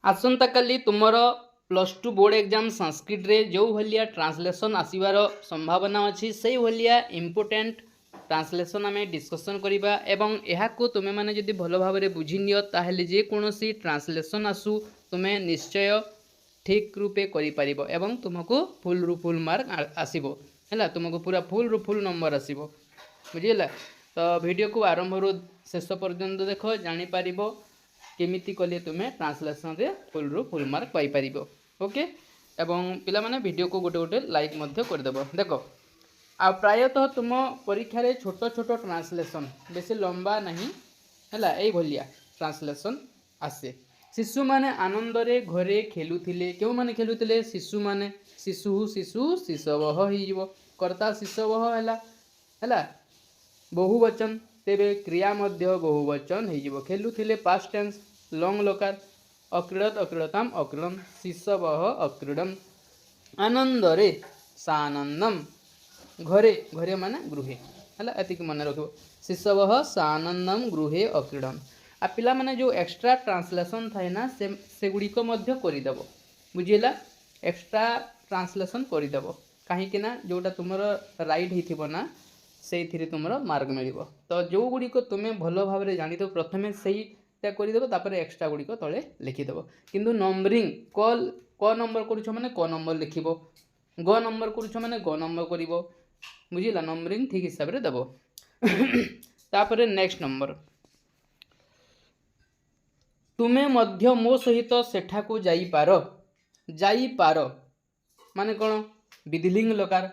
आसंता काली तुमर +2 board exam Sanskrit रे जो भलिया ट्रांसलेशन आसीबार संभावना अच्छी से भलिया इम्पोर्टेंट ट्रांसलेशन आम डिस्कसन करवा एवं यहाको तुमे माने जदि भल भाव में बुझीनियो ताहेले जे कोनोसी ट्रांसलेशन आसू तुमे निश्चय ठीक रूपे करिपारिबो एवं तुमको फुल रु फुल मार्क आसीबो हैला तुमको पूरा फुल रु फुल नंबर आसीबो बुझिला। तो वीडियो को आरंभ रु शेष पर्यंत देख जानि पारिबो केमिति कले तुमे ट्रांसलेशन रे फुल रु फुल मार्क पाई पारिबो ओके। एवं पिला माने वीडियो को गोटे गोटे लाइक मध्य कर देबो। देखो आ प्रायतः तुम परीक्षा रे छोट छोट ट्रांसलेशन बेसी लंबा नहीं हैला एई भलिया ट्रांसलेशन आसे। शिशु माने आनंद रे घरे खेलुथिले केउ माने खेलुथिले शिशु माने शिशु शिशु शिशवः ही जीवो कर्ता शिशवः हैला बहुवचन तेबे क्रिया मध्य बहुवचन हो जीवो खेलुथिले पास्ट टेंस लॉन्ग लोकार अक्रीडत अक्रीडताम अक्रीडम शिशवः अक्रीडम आनंद रे सानंदम घरे घरे माने गृहे हैला एतिक मन रखिबो शिशवः सानंदम गृहे अक्रीडम। आ पिला माने जो एक्स्ट्रा ट्रांसलेशन थाए ना से गुडी को मध्य करि देबो बुझिला एक्स्ट्रा ट्रांसलेशन करि देबो काहे ना जोटा तुमर राइट हिथिबो ना से थी तुम मार्क मिल। तो जो गुड़िक तुम्हें भल भाव में जानी दो प्रथमे से करदेव तापर एक्स्ट्रा गुड़िक तले लिखिदेव किंतु नंबरिंग क नंबर कर मैंने क नंबर लिख ग नंबर कर मैंने ग नंबर कर बुझिला नंबरिंग ठीक हिसाब से देव। तापर नेक्स्ट नंबर तुमे मध्य मो सहित सेठाकू जाइपार माने कौन विधिलिंग लकार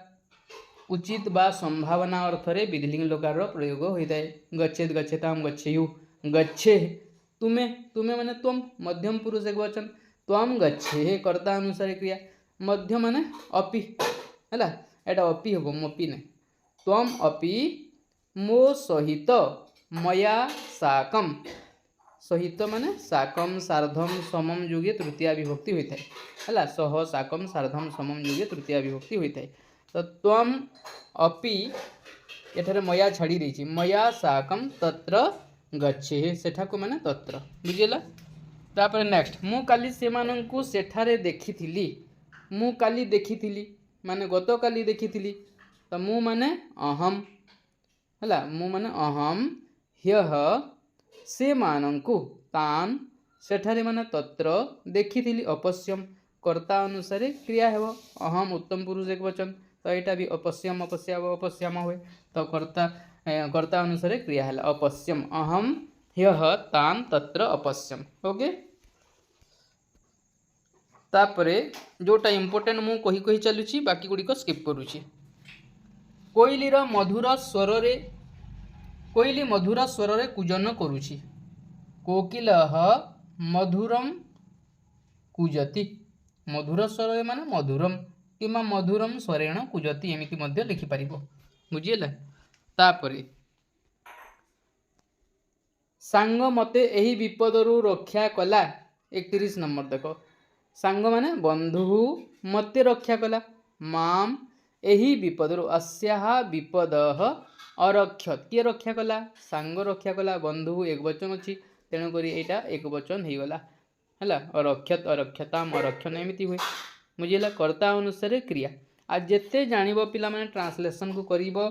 उचित बा संभावना अर्थ रे विधिलिंग लकार प्रयोग होता है। गच्छेत गच्छेताम गच्छेयु गच्छे तुमे तुमे माने तुम मध्यम पुरुष एक वचन त्वम गच्छे कर्ता अनुसार क्रिया मध्य माने अपि हैला एटा अपि होबो मपि ने त्वम अपि मो सहित मया साकम सहित माने साकम सार्धम समम युगे तृतीया विभक्ति होता है हैला सह साकम सार्धम समम युगे तृतीया विभक्ति होता है। तो त्वम अपि एठारे मया छाड़ी देछि मया साकम तत्र गच्छे सेठाको माने तत्र बुझिला। तापर नेक्स्ट मु काली सेमानंकु सेठारे देखिथिली मु काली देखिथिली माने गत काली देखिथिली तो मु माने अहम हैला मु माने अहम ह्यः सेमानंकु तान सेठारे माने तत्र देखिथिली अपश्यम कर्ता अनुसार क्रिया हेबो अहम उत्तम पुरुष एक वचन तो यहाँ भी अपश्यम अपश्याम अपश्याम हुए तो कर्ता अनुसार क्रिया है अपश्यम अहम ह्यः तान तत्र अपश्यम ओके। तापरे जोटा इम्पोर्टेंट मु कही कही चलुची बाकी गुड़ी को स्किप करुची कोइलीर मधुर स्वर रे कूजन करुची कोकिलः मधुरम कूजति मधुर स्वर माने मधुरम किमा मधुरम स्वरेण कूजति एमिति मध्य लिखि पारिबो बुझिला। तापरे सांग मते एही विपदरु रक्षा कला 31 नंबर देखो सांग माने बंधु मते रक्षा कला माम एही विपदरु अस्याः विपदः अरक्षत किए रक्षा कला सांग रक्षा कला बंधु एक वचन अछि तेणु करी एटा एक वचन हे गला हैला अरक्षत अरक्षताम अरक्षण एमिति हुए बुझिला कर्ता अनुसार क्रिया आ जेते जानिबो पिला माने ट्रांसलेशन को करिवो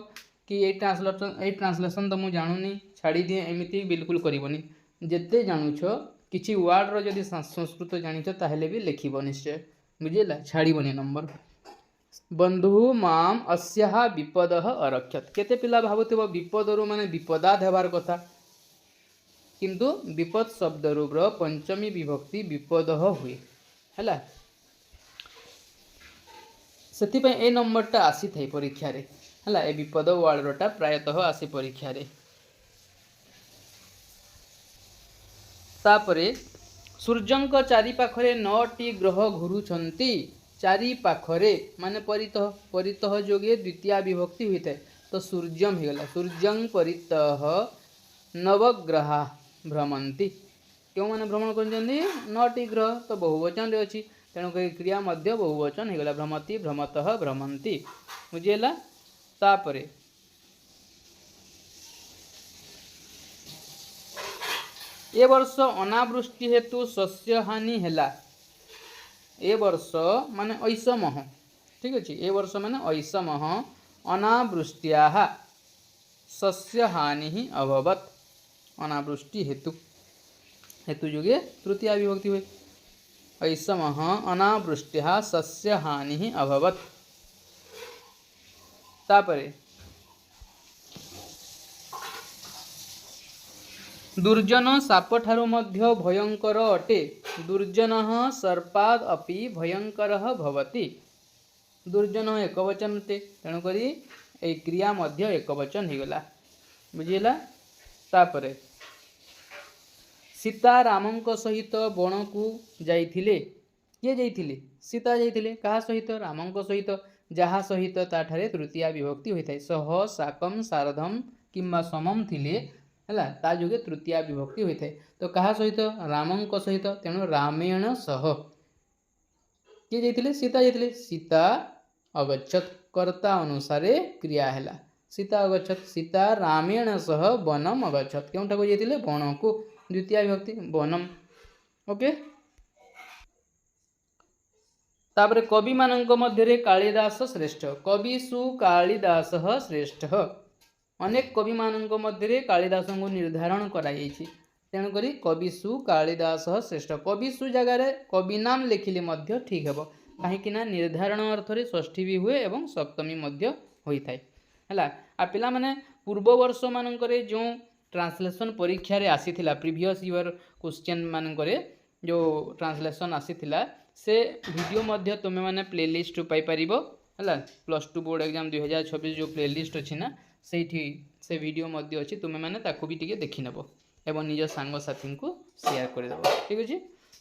कि ए ट्रांसलेशन तो मु जानुनी छाड़ी दिए एमिति बिल्कुल करिवोनी जेते जानुछो किछि वर्ड रो जदि संस्कृत जानिछो ताहेले भी लिखिबो निश्चय बुझिला छाड़ीबोनी नंबर बंधु माम अस्याः विपदः अरक्षत केते पिला भाबुथिबो विपदरु माने विपदा हेबार कथा किंतु विपद शब्द रूप पंचमी विभक्ति विपदः हुए हैला से ए नंबरटा आसी थाई परीक्षा रे हला ए विपद वर्डटा प्रायतः आसी परीक्षा रे। तापरे सूर्यंक चारि पाखरे 9टी ग्रह घुरुछंती चारि पाखरे माने परितः परितः जोगे द्वितीय विभक्ति होता है तो सूर्यम हो गला सूर्यं परितः नवग्रहा भ्रमंती क्यों माने भ्रमण करछंती 9टी ग्रह तो बहुवचन रे अछि तेणु क्रिया मध्य बहुवचन हो गला भ्रमति भ्रमतः भ्रमंती बुझिला। तापरे ए वर्ष अनावृष्टि हेतु शस्य हानि हैला। ए वर्ष माने ऐसमह, ठीक अच्छे, ए वर्ष माने ऐसमह अनावृष्टिया शस्य हानि अभवत। अनावृष्टि हेतु, हेतु जुगे तृतीया विभक्ति हुए। ऐसमः अनावृष्टिया शस्य हानि अभवत। तापरे दुर्जन साप ठारू मध्य भयंकर अटे। दुर्जनः सर्पाद अपि भयंकरः भवति। दुर्जन एकवचन अटे, तेणुकरी ए क्रिया मध्य एकवचन हो गला, बुझीला। तापरे सीता रामंक सहित वन को जाइथिले। किए जाइथिले? सीता जाइथिले। कहा सहित? रामंक सहित। जहा सहित ताठारे तृतीया विभक्ति होता है। सह साकम सारधम किंबा समम थिले है ता जुगे तृतीया विभक्ति होता है। तो कहा सहित? रामंक सहित, तेणु रामेण सह। किए जाइथिले? सीता जाइथिले। सीता अगच्छत, कर्ता अनुसारे क्रिया है। सीता अगच्छत, सीता रामेण सह वनम अगच्छत। क्योंठा को जाइथिले? वन को, द्वितीय विभक्ति वनम। ओके। तापर कवि मानक मध्य कालिदास श्रेष्ठ। कविषु कालिदास श्रेष्ठ। अनेक कवि मानक मध्य कालिदास को निर्धारण कराई। तेणुक कविषु कालिदास श्रेष्ठ। कविषु जगार कवि नाम लिखिले मध्य ठीक है, कहीं निर्धारण अर्थ में षष्ठी भी हुए और सप्तमी मध्य होता है। आ पिला माने पूर्व वर्ष मानक जो ट्रांसलेशन परीक्षा रे आसीथिला, प्रीवियस ईयर क्वेश्चन मानक जो ट्रांसलेशन आसीथिला से वीडियो मध्य तुम मैंने प्लेलिस्ट पाई परिबो है। +2 बोर्ड एग्जाम 2026 जो प्लेलिस्ट अच्छी ना से वीडियो मध्य अच्छी, तुम मैंने ताकू भी टिके देखि नबो एवं निज सांग साथी को शेयर कर देबो, ठीक अछि।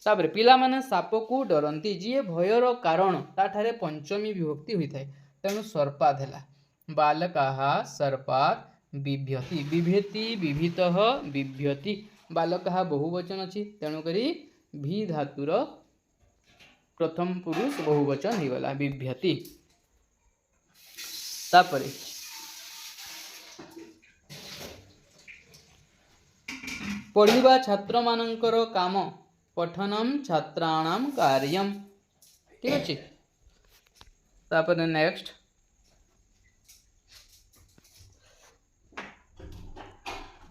तापर पिला माने साप को डरंती। जी भयर कारण ताठारे पंचमी विभक्ति होता है, तेणु सर्पाद है। बालकाः सर्पात् बिभ्यति। बिभेति बिभितः बिभ्यति। बालकाः बहुवचन अच्छी, तेणुकरी भी धातुर प्रथम पुरुष बहुवचन हो गला, बिभ्यति। तापरे पढ़िबा छात्र मानकर काम, पठनम छात्राणाम कार्यम, ठीक अच्छे। तापरे नेक्स्ट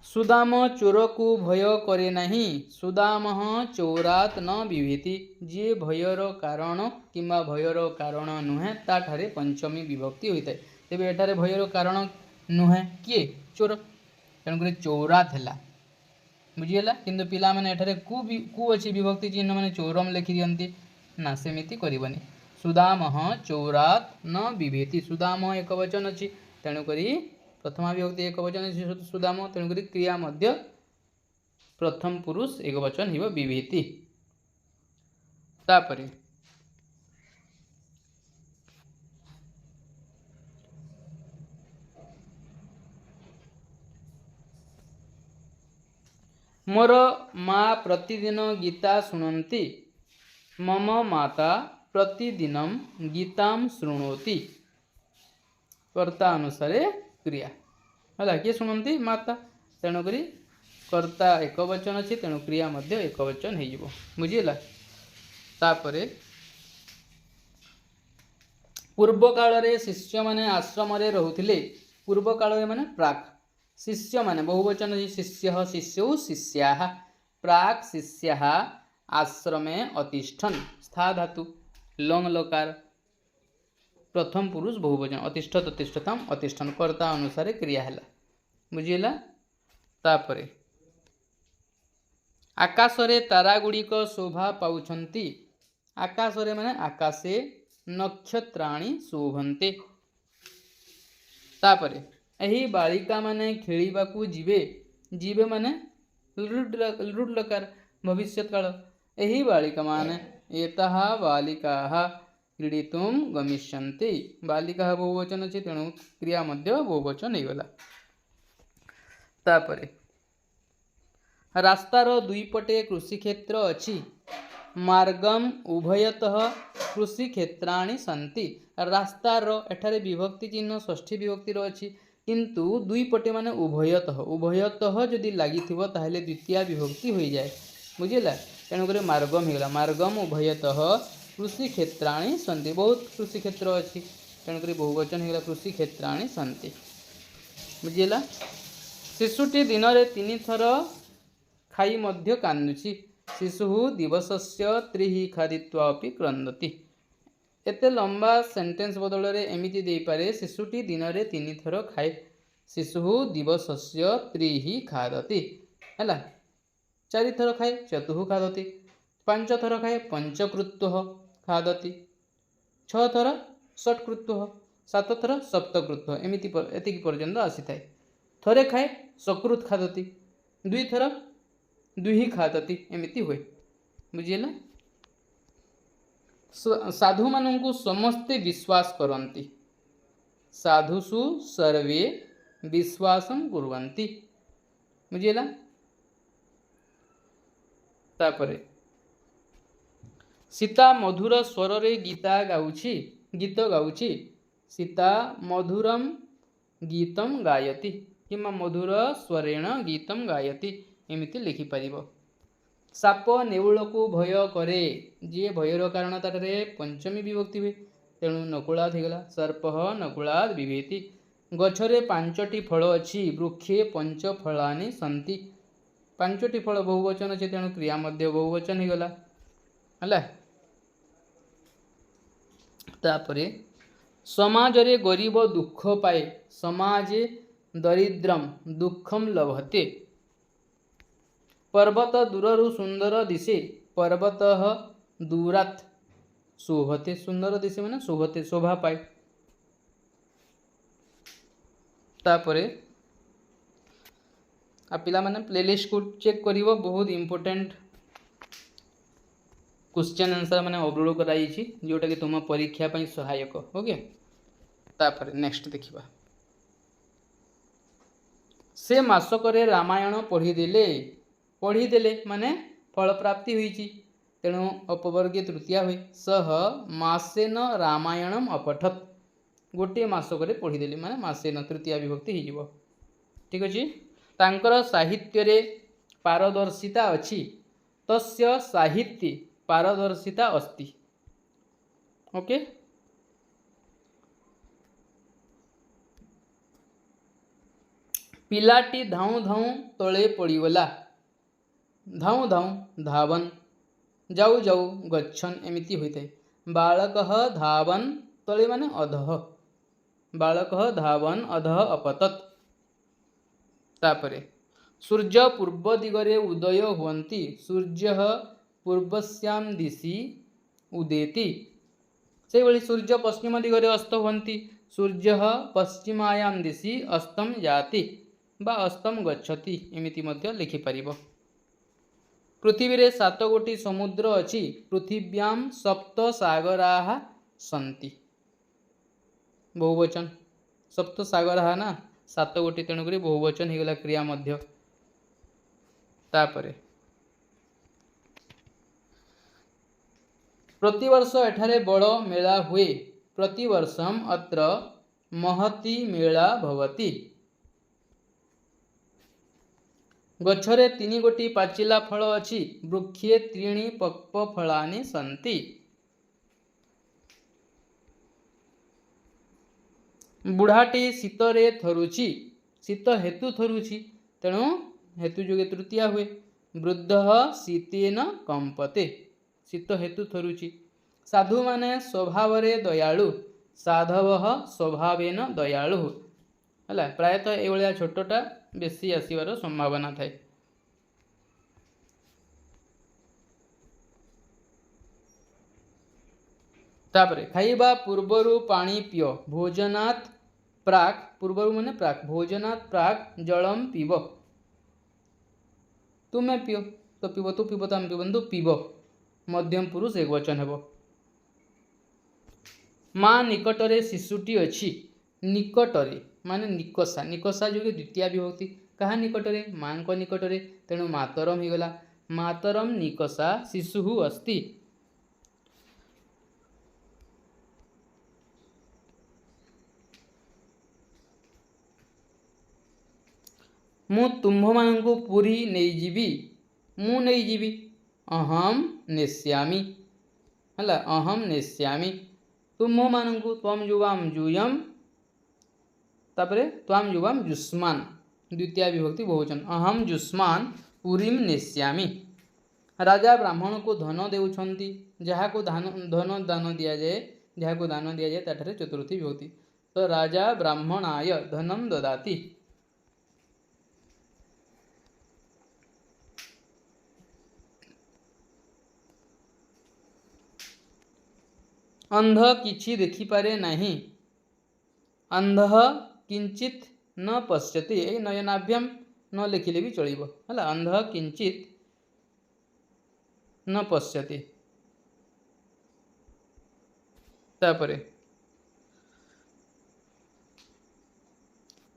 सुदाम चोर को भय करे नहीं। सुदाम चौरात न विभेति। जी भयर कारण किंबा भयर कारण नुहे ताठारे पंचमी विभक्ति होता है। तेबे एठारे भयर कारण नुहे किए? चोर, तेणुक चौरात है, बुझीगला। किंतु पिला माने एठारे कु अच्छी विभक्ति चिन्ह माने चौरम लिखि दियंती ना, सेमिति करबनी। सुदाम चौरात न विभेति। सुदाम एक वचन अच्छी, तेणुकरी प्रथमा विभक्ति एक वचन सुदाम, तेणुक क्रिया मध्य प्रथम पुरुष एक वचन हो विभेति। तापरे मोर माँ प्रतिदिन गीता शुणन्ति। मम माता प्रतिदिनम गीताम शृणोति। कर्ता अनुसारे क्रिया है। किए शुणती? माता, तेणुक कर्ता एक वचन अच्छी, तेणु क्रिया मध्य एक वचन हो, बुझीगला। तापर पूर्व काल रे शिष्य माने आश्रम रे रहुथिले। पूर्व काल रे माने प्राक। शिष्य माने बहुवचन, शिष्य शिष्यौ शिष्याः। प्राक शिष्याः आश्रमे अतिष्ठन्। स्था धातु लंग लकार प्रथम पुरुष बहुवचन, अतिष्ठत अतिष्ठतम अतिष्ठन, कर्ता अनुसारे क्रिया है, बुझीगला। तापरे आकाशरे तारा गुड़िक शोभा पाउछन्ति। आकाशरे माने आकाशे नक्षत्राणि शोभन्ते। तापरे एही बालिका माने खेलिबाकू जीवे। जीवे माने लृड लकार भविष्यत काल। एही बालिका माने एताः बालिकाः क्रीडितुम गमिष्यन्ति। बालिका बहुवचन अच्छे, तेणु क्रिया मध्य बहुवचन हो गला। तापरे रास्तार दुई पटे कृषि क्षेत्र अच्छी। मार्गम उभयतः कृषि क्षेत्राणि सन्ति। रास्तार एठारे विभक्ति चिन्ह षष्ठी विभक्तिर अच्छी, किंतु दुई पटे माने उभयतः जदि लगी ताहले द्वितीय विभक्ति हो जाए बुझेगा। तेणुक मार्गम होगा मार्गम उभयतः कृषि क्षेत्राणि सन्ति बहुत कृषि क्षेत्र अच्छी तेणुक बहुवचन होगा कृषि क्षेत्राणि सन्ति बुझेगा। शिशुटी दिन में 3 थर खाई मध्य कांदुची शिशु दिवसस्य 3 खादित्वा अपि क्रंदति। एते लंबा सेंटेंस बदल रे एमिति दे पारे शिशुटी दिन में 3 थर खाए शिशु दिवसस्य 3 खादति है 4 थर खाए 4 खादति 5 थर खाए 5 कृत्वः खादति 6 थर षट्कृत्वः 7 थर सप्तकृत्वः एमिति एतिकी पर्यंत आसी थाए। थरे खाए सकृत खादति 2 थर 2 खादति एमिति हुए बुझीला। साधु मानू समस्ते विश्वास करती साधुषु सर्वे विश्वासं कुर्वन्ति बुझीला। तापरे सीता मधुर स्वर रे गीत गाउछि सीता मधुरम गीतम गायति किंवा मधुर स्वरेण गीतम गायति एमिति लिखि परिबो। साप नेउल को भय करे जी भयर कारण तारे पंचमी विभक्ति हुए तेणु नकुलाद होगला सर्प नकुलाद बिभेति। गछरे 5टी फल अच्छी वृक्षे 5 फलानि सन्ति 5टी फल बहुवचन अच्छे तेणु क्रिया मध्य बहुवचन होगला है। तापरे समाज रे गरीब दुख पाए समाजे दरिद्रम दुखम लभते। पर्वत दूररु सुंदर दिशे पर्वतः दूरात् शोभते सुंदर दिशे माने शोभते शोभा पाए। तापरे आ पिला माने प्लेलिस्ट को चेक करिवो बहुत इंपोर्टेंट क्वेश्चन आंसर माने अपलोड कराई जोटा कि तुम परीक्षा पई सहायक ओके। तापरे नेक्स्ट देखिबा से मासकरे रामायण पढ़ीदेले माने फल प्राप्ति हुई तेणु अपवर्गीय तृतीया हुई सह मासेन रामायणम अपठत गोटे मासकरे पढ़ीदेले माने मासेन तृतीया विभक्ति हो ठीक अच्छे। तांकर साहित्य रे पारदर्शिता अच्छी तस्य साहित्य पारदर्शिता अस्ति ओके। पिलाटी धाऊ धाऊ तले पड़गला धाऊ धाऊ धावन जाऊ जाऊ गच्छन एमिति होता है। बालक धावन तले माने अधः बालक धावन अधः अपतत। तापरे सूर्य पूर्व दिगरे उदय हुवन्ति सूर्य पूर्वस्याम दिशि उदेति से भली सूर्य पश्चिम दिगरे अस्त हुवन्ति सूर्य पश्चिमायाम दिशि अस्तम जाति बा अस्तम गच्छति एमिति मध्य लिखि परिबो। पृथ्वी रे 7 गोटी समुद्र अछि पृथिव्याम 7 सागराः सन्ति बहुवचन 7 सागराः ना 7 गोटी तेणुक बहुवचन होगला क्रिया मध्य। तापरे प्रतिवर्ष एठारे बड़ मेला हुए प्रतिवर्षम अत्र महती मेला भवति। गछरे 3 गोटी पाचिला फल अच्छी वृक्षे 3 पक्व फलानि सन्ति। बुढ़ाटी शीतरे थरुची शीत हेतु थरुची तेणु हेतु जोगे तृतीया हुए। वृद्ध शीतेन कंपते शीत हेतु थरुची। साधु माने स्वभाव रे दयालु साधव स्वभावेन दयालु है प्रायतः ये छोटटा बेसी आसवर संभावना थाए। तापरे खाइबा पूर्वरु पानी पिय भोजनात् प्राक पूर्वरु माने प्राक भोजनात् प्राक जलम पीब तुम्हें पियो तो पीब तू पीब तो आम पीबंतु पीब मध्यम पुरुष एक वचन हेब। माँ निकटरे शिशुटी अच्छी निकटरे माने निकषा निकषा जो द्वितीय विभक्ति कहा निकटरे माँ को निकटरे तेणु मातरम होगला मातरम निकषा शिशु अस्ति। मु तुम्भमानंकु पुरी नहीं जीवी मु नहीं जीवी अहम नेष्यामि हला अहम नेष्यामि तुम्भमानंकु त्वम युवाम जूयम तापरे त्वाम युवाम जुष्मान द्वितीय विभक्ति बहुवचन अहम जुष्मान पुरीम नेष्यामि राजा ब्राह्मण को धन देउछंती जहाँ को धन दान दिया जाए जहाँ को दान दिया जाए ताठरे चतुर्थी विभक्ति तो राजा ब्राह्मणाय धनम ददाति अंध किछि देखि पारे नहीं अंध किंचित न पश्यति ए नयनाभ्याम न लिखिले भी चलिबो हला अंध किंचित न पश्यति तापरे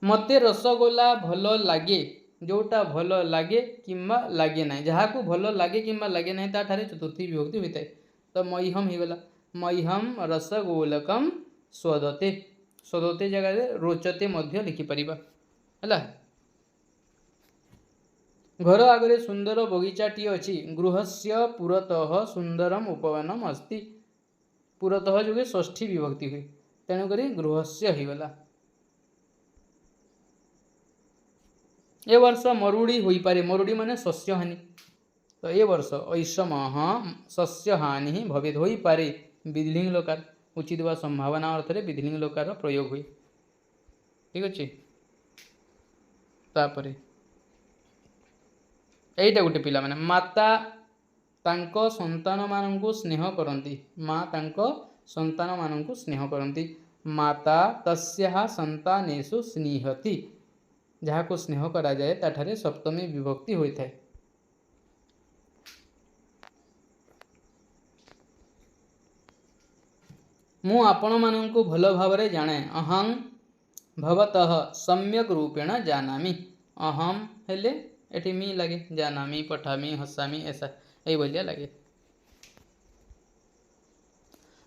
मते रसगोला भल लागे जोटा भल लागे किंबा लागे ना जहाँ को भल लागे किंबा लागे ना ताठारे चतुर्थी विभक्ति होता है तो मह्यम ही गला मह्यम रसगोलकम स्वदते स्वदते जगह रोचते मध्य लिखिपर है घर आगे सुंदर बगीचाटी अच्छी गृहस्य पुरतः सुंदरम उपवनम अस्ति पुरतः जो षष्ठी विभक्ति हुई तेणुक गृहस्य ही गला ए वर्ष मरुड़ी हो पारे मरुड़ी माने शस्य हानि तो ए वर्ष ऐसम शस्य हानि भवेद हो पारे विधिलिंग लोकार उचित वा संभावना अर्थ में विधिलिंग लोकार प्रयोग हुए ठीक अच्छे तापरे एटा गोटे पिला माने माता तांको संतान मानंकु स्नेह करंती माँ तांको संतान मानंकु स्नेह करंती माता तस्याः संतानेषु स्नेहति जहाँ को स्नेह करा जाए ताठारे सप्तमी विभक्ति होता है मु आपण मानंकु भल भावरे जाने अहं भवतः सम्यक रूपेण जानामि अहम हेले एठी मी लगे जानामि पठामि हसामि ऐसा यही भलिया लगे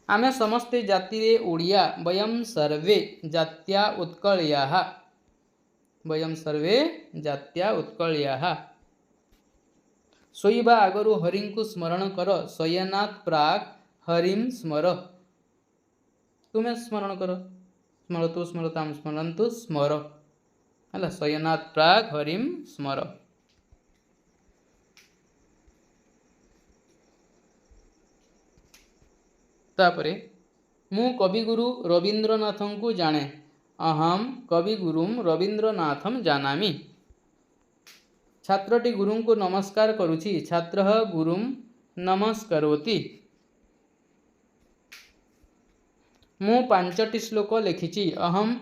आमे समस्ते जाति रे ओडिया वयम सर्वे जात्या उत्कलयाः वयम सर्वे जात्या उत्कलयाः शोइबा आगरु हरिंकु स्मरण कर शयनात् प्राक् हरिं स्मर तुम्हें स्मरण कर स्मरतु स्मरताम स्मरन्तु स्मर है शयनात् प्राक् हरिं स्मर तापरे मु कविगुरु रवींद्रनाथं को जाने अहम कविगुरुं रवींद्रनाथम जानामि छात्रटी गुरुं को नमस्कार करुछि छात्रः गुरुं नमस्करोति मु 5टी श्लोक लिखिछि अहम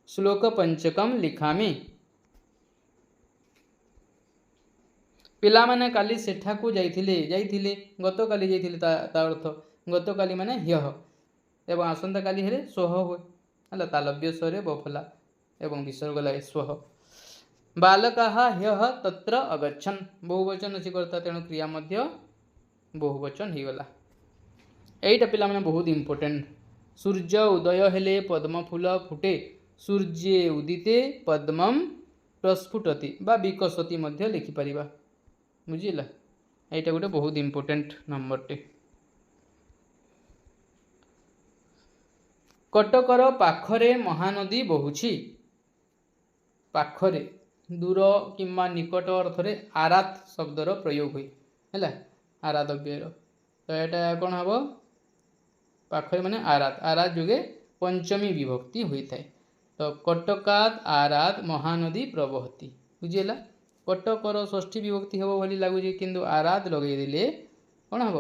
श्लोक पंचकम लिखामि पिला माने काली सेठाकू जाइथिले गत काली जाइथिले ता अर्थ गत काली माने ह्यः एवं आसंता काली हेले स्वः हुए है तालव्य स्वरे बफला एवं विसर्ग लगे स्वः बालकाः ह्यः तत्र अगच्छन् बहुवचन अच्छी करता तेणु क्रिया मध्य बहुवचन हो गला एटा पिला माने बहुत इंपोर्टेंट सूर्य उदय हेले पद्म फूल फुटे सूर्ये उदिते पद्मम प्रस्फुटति बा विकसति मध्य लिखिपर बुझिला एटा गोटे बहुत इंपोर्टेंट नंबर टे कटकर पाखरे महानदी बहुछि पाखरे दूर किंबा निकट अर्थ रे आरात शब्दर प्रयोग हुए है आराधव्यर तो यहाँ कौन हम पाखरे माने आरात आरात जुगे पंचमी विभक्ति होता है तो कटकात आरात महानदी प्रवहति बुझीला कटकर षष्ठी विभक्ति हम भली लगुच किंतु आरात लगेदेले कौन हम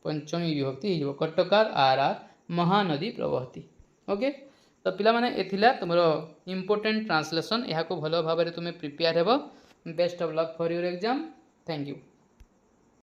पंचमी विभक्ति हो कटकात आरात महानदी प्रवहति ओके तो पिला माने एथिला तुमरो इंपोर्टेंट ट्रांसलेशन यहाँ को भल भाव में तुम्हें प्रिपेयर हेब best of luck for your exam thank you.